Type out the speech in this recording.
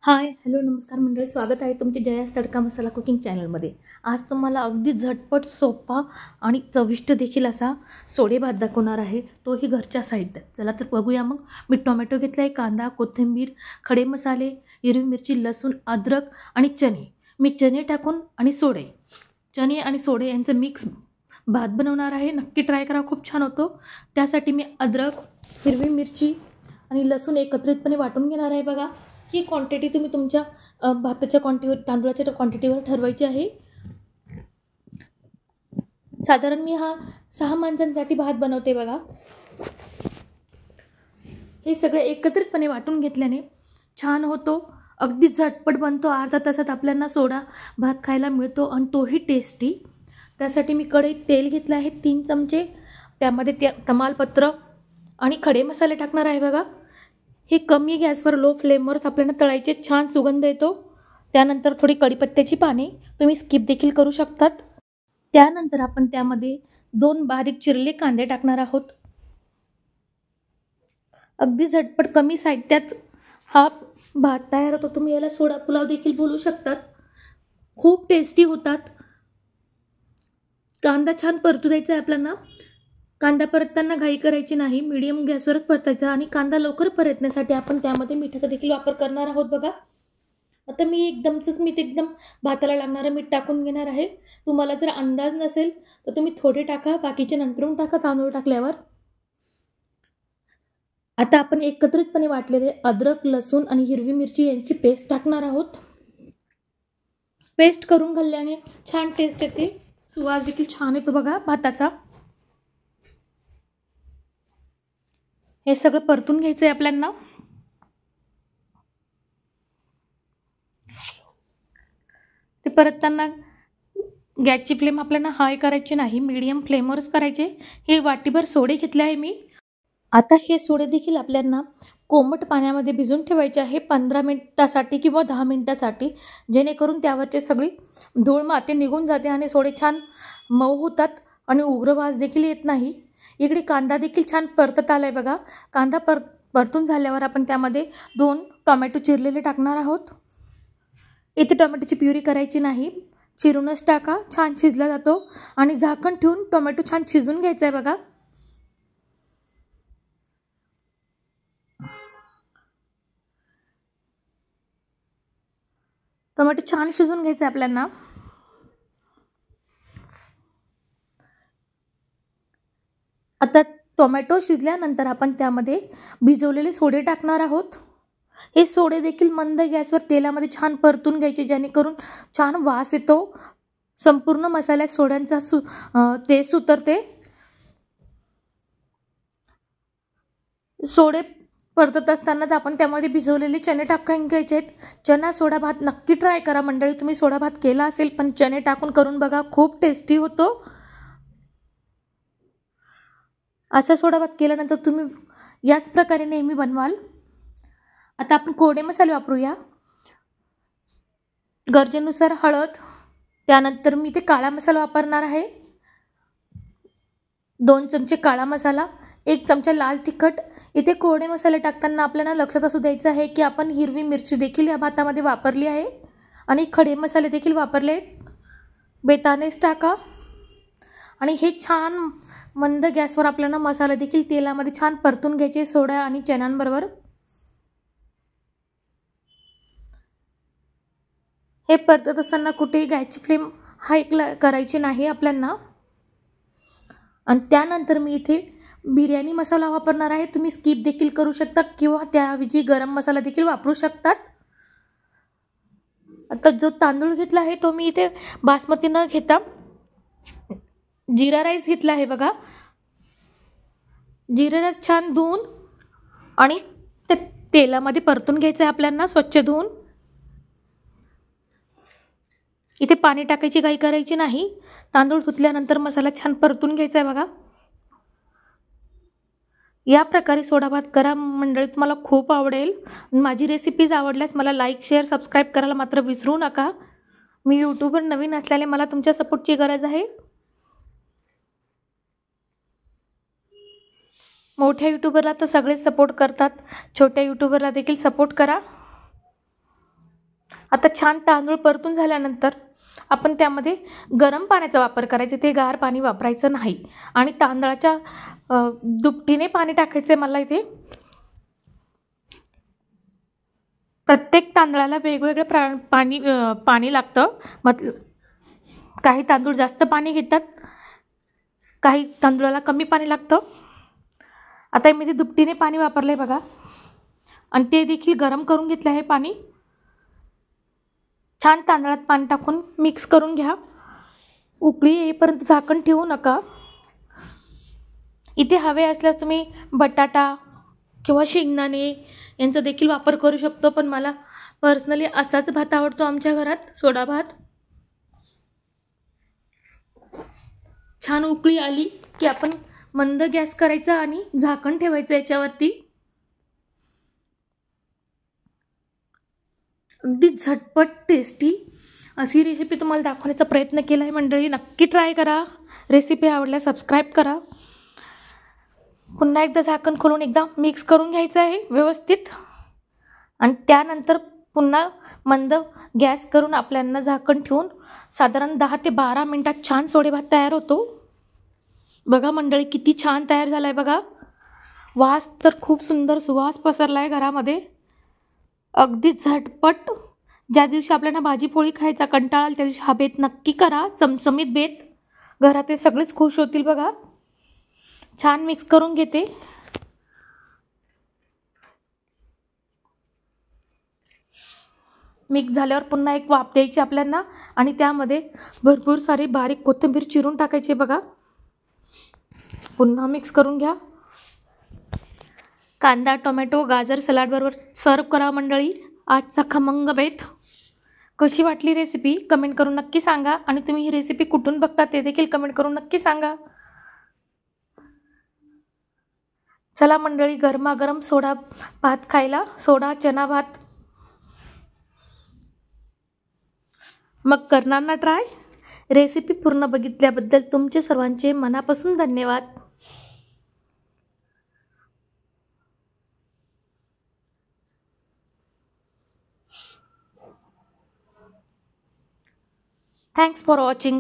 हाय, hello, नमस्कार मंडळी. स्वागत आहे तुमचे जयास तडका मसाला कुकिंग चॅनलमध्ये. आज तुम्हाला अगदी झटपट, सोपा आणि चविष्ट देखील असा सोडे भात दाखवणार आहे, तोही घरच्या साहित्यात. चला तर बघूया मग. मी टोमॅटो घेतला आहे, कांदा, कोथिंबीर, खडे मसाले, हिरवी मिरची, लसूण, अद्रक आणि चणे. मी चणे टाकून आणि चणे आणि सोडे यांचं मिक्स भात बनवणार आहे. नक्की ट्राय करा, खूप छान होतो. त्यासाठी मी अद्रक, हिरवी मिरची आणि लसूण एकत्रितपणे वाटून घेणार आहे. बघा, ही क्वांटिटी तुम्ही तुमच्या भाताच्या तांदूळाच्या क्वांटिटीवर ठरवायची आहे. साधारण मी हा 6 माणसांसाठी भात बनवते. बघा, हे सगळे एकत्रितपणे वाटून घेतल्याने छान होतो, अगदी झटपट बनतो. अर्धा तासात आपल्याला सोडा भात खायला मिळतो आणि तोही टेस्टी. त्यासाठी मी कढईत तेल घेतलं आहे 3 चमचे. त्यामध्ये तमालपत्र आणि खडे मसाले टाकणार आहे. बघा, हे कमी गॅसवर लो फ्लेमवरच आपल्याला तळायचे, छान सुगंध येतो. त्यानंतर थोडी कढीपत्त्याची पाने तुम्ही स्किप देखील करू शकतात. त्यानंतर आपण त्यामध्ये 2 बारीक चिरलेले कांदे टाकणार आहोत. अगदी झटपट कमी साहित्यात हा भात तयार होतो. तुम्ही याला सोडा पुलाव देखील बोलू शकतात. खूप टेस्टी होतात. कांदा छान परतू द्यायचा आहे आपल्याला. कांदा परतताना घाई करायची नाही, मीडियम गॅसवरच परतायचा. आणि कांदा लवकर परतण्यासाठी आपण त्यामध्ये मिठाचा देखील वापर करणार आहोत. बघा, आता मी एकदम भाताला लागणारं मीठ टाकून घेणार आहे. तुम्हाला जर अंदाज नसेल तर तुम्ही थोडे टाका, बाकीचे नंतरून टाका तांदूळ टाकल्यावर. आता आपण एकत्रितपणे वाटलेले अद्रक, लसूण आणि हिरवी मिरची यांची पेस्ट टाकणार आहोत. पेस्ट करून घालल्याने छान टेस्ट येते, सुवास देखील छान येतो. बघा, भाताचा हे सगळं परतून घ्यायचं आहे आपल्याला. ते परतताना गॅसची फ्लेम आपल्याला हाय करायची नाही, मीडियम फ्लेमवरच करायचे. हे वाटीभर सोडे घेतले आहे मी. आता हे सोडे देखील आपल्याला कोमट पाण्यामध्ये भिजवून ठेवायचे आहे 15 मिनिटासाठी किंवा 10 मिनिटासाठी, जेणेकरून त्यावरचे सगळी धूळ माती निघून जाते आणि सोडे छान मऊ होतात आणि उग्र वास देखील येत नाही. इकडे कांदा देखील छान परतत आलाय. बघा, कांदा परतून झाल्यावर आपण त्यामध्ये 2 टोमॅटो चिरलेले टाकणार आहोत. इथे टोमॅटोची प्युरी करायची नाही, चिरूनच टाका, छान शिजला जातो. आणि झाकण ठेवून टोमॅटो छान शिजून घ्यायचा आहे. बघा, टोमॅटो छान शिजून घ्यायचं आहे आपल्याला. आता टोमॅटो शिजल्यानंतर आपण त्यामध्ये भिजवलेले सोडे टाकणार आहोत. हे सोडे देखील मंद गॅसवर तेलामध्ये छान परतून घ्यायचे, जेणेकरून छान वास येतो. संपूर्ण मसाल्यात सोड्यांचा टेस्ट उतरते. सोडे परतत असतानाच आपण त्यामध्ये भिजवलेले चणे टाकून घ्यायचे आहेत. चणा सोडा भात नक्की ट्राय करा मंडळी. तुम्ही सोडा भात केला असेल पण चणे टाकून करून बघा, खूप टेस्टी होतो. असा सोडा भात केल्यानंतर तुम्ही याच प्रकारे नेहमी बनवाल. आता आपण कोरडे मसाले वापरूया. गरजेनुसार हळद, त्यानंतर मी इथे काळा मसाला वापरणार आहे. 2 चमचे काळा मसाला, 1 चमचा लाल तिखट. इथे कोरडे मसाले टाकताना आपल्याला लक्षात असू द्यायचं आहे की आपण हिरवी मिरची देखील या भातामध्ये वापरली आहे आणि खडे मसाले देखील वापरले. बेतानेच टाका. आणि हे छान मंद गॅसवर आपल्याला मसाला देखील तेलामध्ये छान परतून घ्यायचे, सोडा आणि चण्यांबरोबर. हे परतत असताना कुठेही गॅसची फ्लेम हाय करायची नाही आपल्याला. आणि त्यानंतर मी इथे बिर्याणी मसाला वापरणार आहे. तुम्ही स्किप देखील करू शकता किंवा त्याऐवजी गरम मसाला देखील वापरू शकतात. आता जो तांदूळ घेतला आहे तो मी इथे बासमती न घेता जिरा राईस घेतला आहे. बघा, जिरा राईस छान धुवून आणि ते तेलामध्ये परतून घ्यायचं आहे आपल्याला, स्वच्छ धुवून. इथे पाणी टाकायची घाई करायची नाही. तांदूळ धुतल्यानंतर मसाला छान परतून घ्यायचा आहे. बघा, या प्रकारे सोडा भात करा मंडळी, तुम्हाला खूप आवडेल. माझी रेसिपीज आवडल्यास मला लाईक, शेअर, सबस्क्राईब करायला मात्र विसरू नका. मी यूट्यूबवर नवीन असल्याने मला तुमच्या सपोर्टची गरज आहे. मोठ्या यूट्यूबरला तर सगळेच सपोर्ट करतात, छोट्या यूट्यूबरला देखील सपोर्ट करा. आता छान तांदूळ परतून झाल्यानंतर आपण त्यामध्ये गरम पाण्याचा वापर करायचा, ते गार पाणी वापरायचं नाही. आणि तांदळाच्या दुपटीने पाणी टाकायचं आहे मला इथे. प्रत्येक तांदळाला वेगवेगळं पाणी लागतं. काही तांदूळ जास्त पाणी घेतात, काही तांदूळाला कमी पाणी लागतं. आता मी ते दुपटीने पाणी वापरलं आहे बघा, आणि ते देखील गरम करून घेतलं आहे पाणी. छान तांदळात पाणी टाकून मिक्स करून घ्या. उकळी येईपर्यंत झाकण ठेवू नका. इथे हवे असल्यास तुम्ही बटाटा किंवा शेंगदाणे यांचा देखील वापर करू शकतो, पण मला पर्सनली असाच भात आवडतो आमच्या घरात, सोडा भात. छान उकळी आली की आपण मंद गॅस करायचा आणि झाकण ठेवायचं याच्यावरती. अगदी झटपट टेस्टी अशी रेसिपी तुम्हाला दाखवण्याचा प्रयत्न केला आहे मंडळी. नक्की ट्राय करा. रेसिपी आवडल्यास सबस्क्राईब करा. पुन्हा एकदा झाकण खोलून एकदा मिक्स करून घ्यायचं आहे व्यवस्थित, आणि त्यानंतर पुन्हा मंद गॅस करून आपल्याला झाकण ठेवून साधारण 10 ते 12 मिनिटात छान सोडे भात तयार होतो. बघा मंडळी किती छान तयार झाला आहे बघा. वास तर खूप सुंदर सुवास पसरला आहे घरामध्ये. अगदी झटपट. ज्या दिवशी आपल्याला भाजी पोळी खायचा कंटाळा आला त्या दिवशी हा बेत नक्की करा. चमचमीत बेत. घरातले सगळेच खुश होतील बघा. छान मिक्स करून घेते. मिक्स झाल्यावर पुन्हा एक वाफ द्यायची आपल्याला, आणि त्यामध्ये भरपूर सारी बारीक कोथिंबीर चिरून टाकायची बघा. पुन्हा मिक्स करून घ्या. कांदा, टोमॅटो, गाजर सलाडबरोबर सर्व करा मंडळी आजचा खमंग बेत. कशी वाटली रेसिपी कमेंट करून नक्की सांगा, आणि तुम्ही ही रेसिपी कुठून बघता ते देखील कमेंट करून नक्की सांगा. चला मंडळी, गरमागरम सोडा भात खायला. सोडा चना भात. मग करणार ना ट्राय. रेसिपी पूर्ण बघितल्याबद्दल तुमचे सर्वांचे मनापासून धन्यवाद. Thanks for watching.